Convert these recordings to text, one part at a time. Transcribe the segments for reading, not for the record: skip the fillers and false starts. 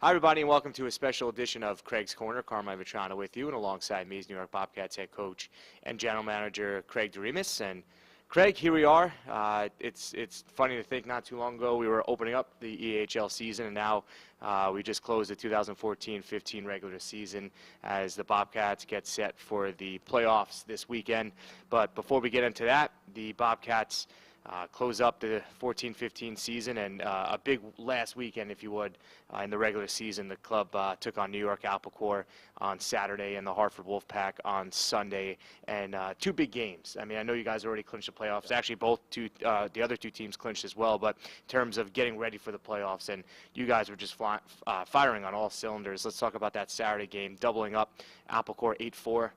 Hi, everybody, and welcome to a special edition of Craig's Corner. Carmine Vetrano with you, and alongside me is New York Bobcats head coach and general manager Craig Doremus. And Craig, here we are. It's funny to think not too long ago we were opening up the EHL season, and now we just closed the 2014-15 regular season as the Bobcats get set for the playoffs this weekend. But before we get into that, the Bobcats close up the 14-15 season, and a big last weekend, if you would, in the regular season. The club took on New York Alpacor on Saturday and the Hartford Wolfpack on Sunday, and two big games. I mean, I know you guys already clinched the playoffs. Actually, the other two teams clinched as well, but in terms of getting ready for the playoffs, and you guys were just firing on all cylinders. Let's talk about that Saturday game, doubling up Alpacor 8-4.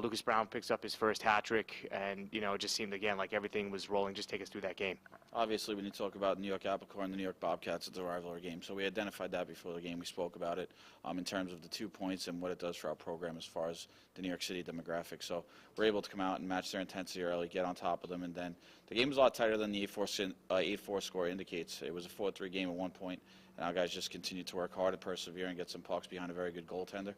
Lucas Brown picks up his first hat trick, and it just seemed again like everything was rolling. Just take us through that game. Obviously, when you talk about New York Alpacor and the New York Bobcats, it's a rivalry game. So we identified that before the game. We spoke about it in terms of the 2 points and what it does for our program as far as the New York City demographic. So we're able to come out and match their intensity early, get on top of them, and then the game was a lot tighter than the 8-4 score indicates. It was a 4-3 game at 1 point, and our guys just continued to work hard and persevere and get some pucks behind a very good goaltender.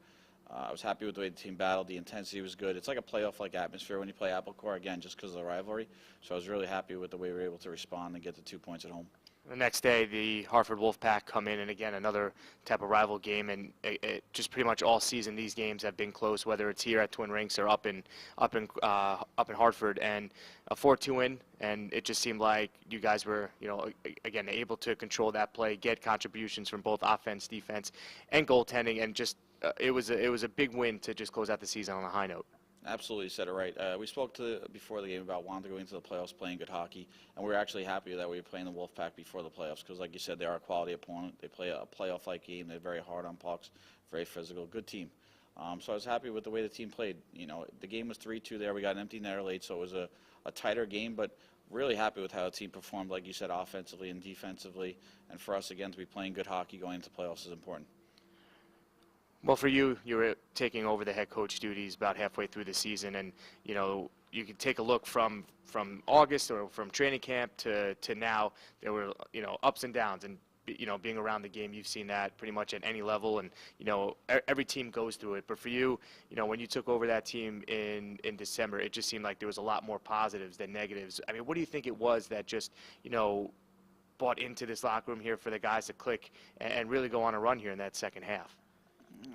I was happy with the way the team battled. The intensity was good. It's like a playoff-like atmosphere when you play Alpacor, again, just because of the rivalry. So I was really happy with the way we were able to respond and get the 2 points at home. The next day, the Hartford Wolfpack come in, and again, another type of rival game. And it just pretty much all season, these games have been close, whether it's here at Twin Rinks or up in Hartford. And a 4-2 win, and it just seemed like you guys were, again, able to control that play, get contributions from both offense, defense, and goaltending, and just it was a big win to just close out the season on a high note. Absolutely, you said it right. We spoke before the game about wanting to go into the playoffs playing good hockey, and we were actually happy that we were playing the Wolfpack before the playoffs because, like you said, they are a quality opponent. They play a playoff-like game. They're very hard on pucks, very physical, good team. So I was happy with the way the team played. The game was 3-2 there. We got an empty netter late, so it was a tighter game, but really happy with how the team performed, like you said, offensively and defensively. And for us, again, to be playing good hockey going into playoffs is important. Well, for you, you were taking over the head coach duties about halfway through the season, and you could take a look from August or from training camp to now. There were ups and downs, and being around the game, you've seen that pretty much at any level, and every team goes through it. But for you, when you took over that team in December, it just seemed like there was a lot more positives than negatives. I mean, what do you think it was that just brought into this locker room here for the guys to click and really go on a run here in that second half?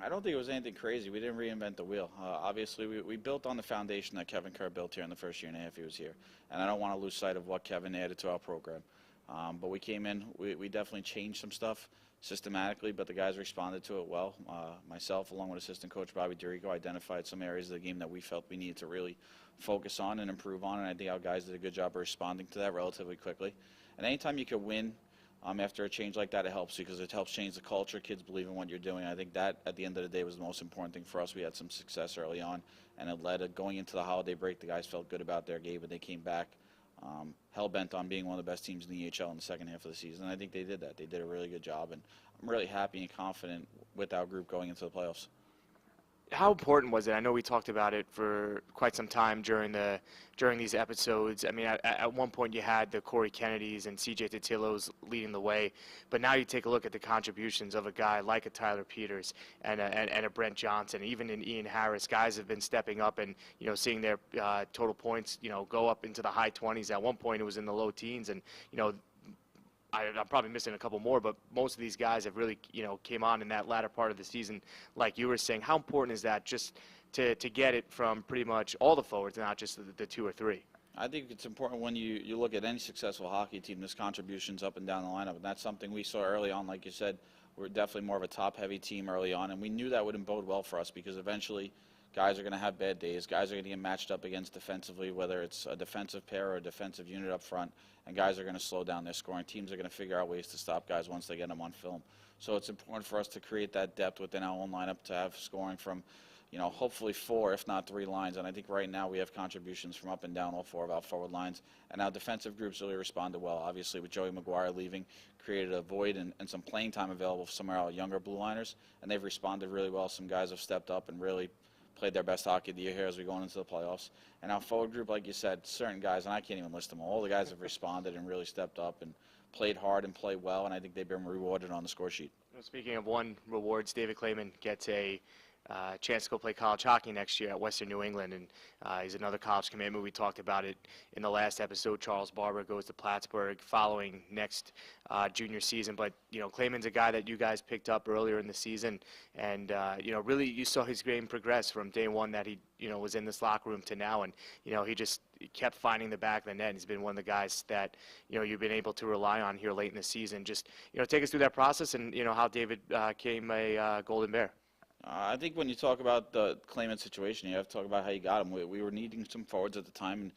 I don't think it was anything crazy. We didn't reinvent the wheel. Obviously, we built on the foundation that Kevin Kerr built here in the first year and a half he was here. And I don't want to lose sight of what Kevin added to our program. But we came in, we definitely changed some stuff systematically, but the guys responded to it well. Myself, along with assistant coach Bobby Dorico, identified some areas of the game that we felt we needed to really focus on and improve on, and I think our guys did a good job of responding to that relatively quickly. And anytime you can win after a change like that, it helps because it helps change the culture. Kids believe in what you're doing. I think that, at the end of the day, was the most important thing for us. We had some success early on, and it led to going into the holiday break. The guys felt good about their game, and they came back hell-bent on being one of the best teams in the EHL in the second half of the season. And I think they did that. They did a really good job, and I'm really happy and confident with our group going into the playoffs. How important was it? I know we talked about it for quite some time during these episodes. I mean, at one point you had the Corey Kennedys and C.J. Totillos leading the way, but now you take a look at the contributions of a guy like a Tyler Peters and a Brent Johnson, even in Ian Harris. Guys have been stepping up and seeing their total points go up into the high 20s. At one point it was in the low teens, and I'm probably missing a couple more, but most of these guys have really, came on in that latter part of the season, like you were saying. How important is that just to get it from pretty much all the forwards, not just the two or three? I think it's important when you look at any successful hockey team, there's contributions up and down the lineup, and that's something we saw early on. Like you said, we're definitely more of a top-heavy team early on, and we knew that wouldn't bode well for us because eventually guys are going to have bad days. Guys are going to get matched up against defensively, whether it's a defensive pair or a defensive unit up front, and guys are going to slow down their scoring. Teams are going to figure out ways to stop guys once they get them on film. So it's important for us to create that depth within our own lineup to have scoring from, hopefully 4, if not 3 lines. And I think right now we have contributions from up and down all 4 of our forward lines. And our defensive groups really responded well. Obviously, with Joey McGuire leaving, created a void and some playing time available for some of our younger blue liners. And they've responded really well. Some guys have stepped up and really played their best hockey of the year here as we go into the playoffs. And our forward group, like you said, certain guys, and I can't even list them all the guys have responded and really stepped up and played hard and played well, and I think they've been rewarded on the score sheet. Well, speaking of won rewards, David Clayman gets a chance to go play college hockey next year at Western New England, and he's another college commitment. We talked about it in the last episode. Charles Barber goes to Plattsburgh following next junior season, but Clayman's a guy that you guys picked up earlier in the season, and really you saw his game progress from day one that he was in this locker room to now, and he just kept finding the back of the net. He's been one of the guys that you've been able to rely on here late in the season. Just take us through that process and how David came a Golden Bear. I think when you talk about the Clayman situation, you have to talk about how you got him. We were needing some forwards at the time,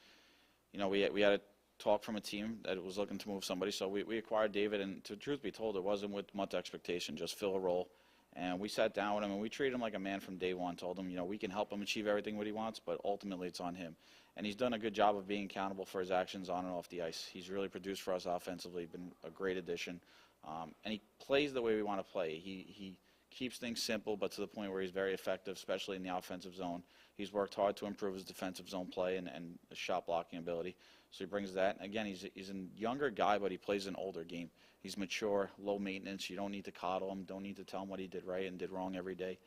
and we had a talk from a team that was looking to move somebody, so we acquired David. And to truth be told, it wasn't with much expectation, just fill a role. And we sat down with him, and we treated him like a man from day one. Told him, we can help him achieve everything what he wants, but ultimately it's on him. And he's done a good job of being accountable for his actions on and off the ice. He's really produced for us offensively, been a great addition, and he plays the way we want to play. He keeps things simple, but to the point where he's very effective, especially in the offensive zone. He's worked hard to improve his defensive zone play and his shot blocking ability. So he brings that. And again, he's a younger guy, but he plays an older game. He's mature, low maintenance. You don't need to coddle him. Don't need to tell him what he did right and did wrong every day.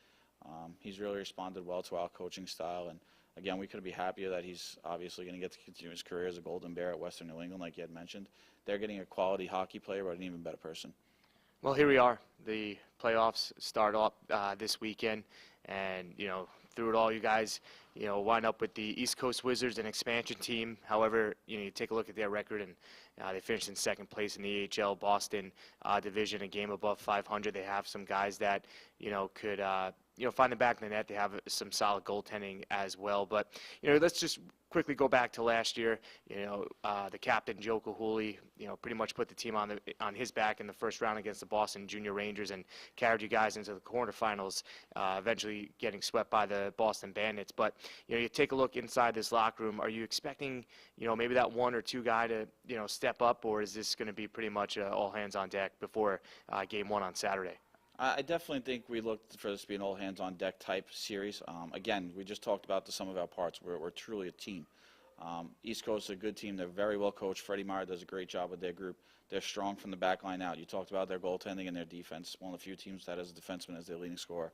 He's really responded well to our coaching style. And again, we couldn't be happier that he's obviously going to get to continue his career as a Golden Bear at Western New England, like you had mentioned. They're getting a quality hockey player, but an even better person. Well, here we are. The playoffs start up this weekend, and through it all, you guys wind up with the East Coast Wizards, an expansion team. However, you take a look at their record, and they finished in second place in the AHL Boston division, a game above 500. They have some guys that could find the back of the net. They have some solid goaltending as well. But let's just quickly go back to last year. The captain Joe Kahuli, pretty much put the team on his back in the first round against the Boston Junior Rangers and carried you guys into the quarterfinals, eventually getting swept by the Boston Bandits. But you take a look inside this locker room. Are you expecting maybe that one or two guy to step up, or is this going to be pretty much all hands on deck before game one on Saturday? I definitely think we looked for this to be an all-hands-on-deck type series. Again, we just talked about the sum of our parts. We're truly a team. East Coast is a good team. They're very well coached. Freddie Meyer does a great job with their group. They're strong from the back line out. You talked about their goaltending and their defense. One of the few teams that has a defenseman as their leading scorer.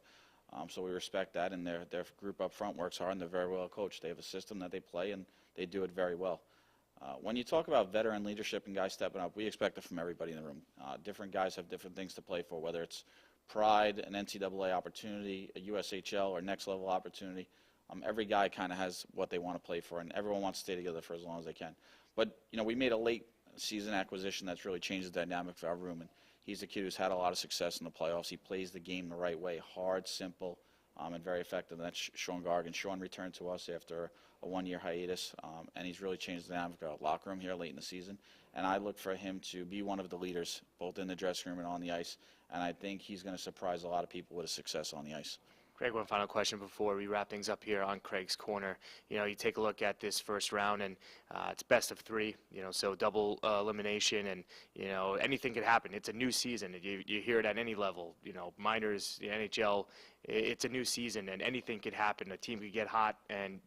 So we respect that, and their group up front works hard, and they're very well coached. They have a system that they play, and they do it very well. When you talk about veteran leadership and guys stepping up, we expect it from everybody in the room. Different guys have different things to play for, whether it's pride, an NCAA opportunity, a USHL, or next level opportunity. Every guy kind of has what they want to play for, and everyone wants to stay together for as long as they can. But we made a late season acquisition that's really changed the dynamic for our room, and he's a kid who's had a lot of success in the playoffs. He plays the game the right way, hard, simple, and very effective. And that's Sean Gargan. Sean returned to us after a one-year hiatus, and he's really changed the dynamic of our locker room here late in the season. And I look for him to be one of the leaders, both in the dressing room and on the ice. And I think he's going to surprise a lot of people with his success on the ice. Craig, one final question before we wrap things up here on Craig's Corner. You take a look at this first round, and it's best of three, so double elimination, and, anything could happen. It's a new season. You hear it at any level, minors, the NHL. It's a new season, and anything could happen. A team could get hot and,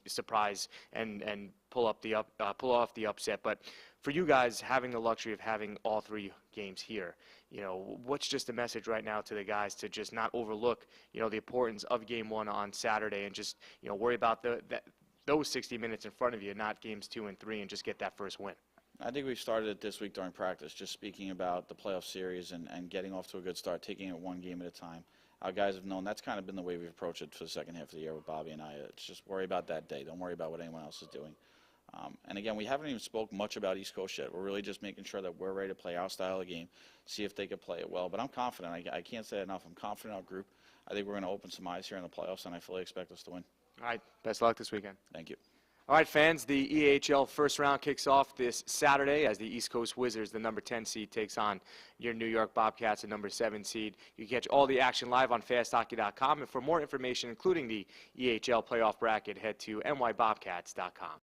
surprise and pull off the upset. But for you guys, having the luxury of having all three games here, what's just a message right now to the guys to just not overlook, the importance of game one on Saturday and just, worry about those 60 minutes in front of you, not games 2 and 3, and just get that first win? I think we started it this week during practice, just speaking about the playoff series and getting off to a good start, taking it one game at a time. Our guys have known that's kind of been the way we've approached it for the second half of the year with Bobby and I. It's just worry about that day. Don't worry about what anyone else is doing. And again, we haven't even spoke much about East Coast yet. We're really just making sure that we're ready to play our style of game, see if they could play it well. But I'm confident. I can't say it enough. I'm confident in our group. I think we're going to open some eyes here in the playoffs, and I fully expect us to win. All right. Best of luck this weekend. Thank you. All right, fans, the EAHL first round kicks off this Saturday as the East Coast Wizards, the number 10 seed, takes on your New York Bobcats, the number 7 seed. You can catch all the action live on fasthockey.com. And for more information, including the EAHL playoff bracket, head to nybobcats.com.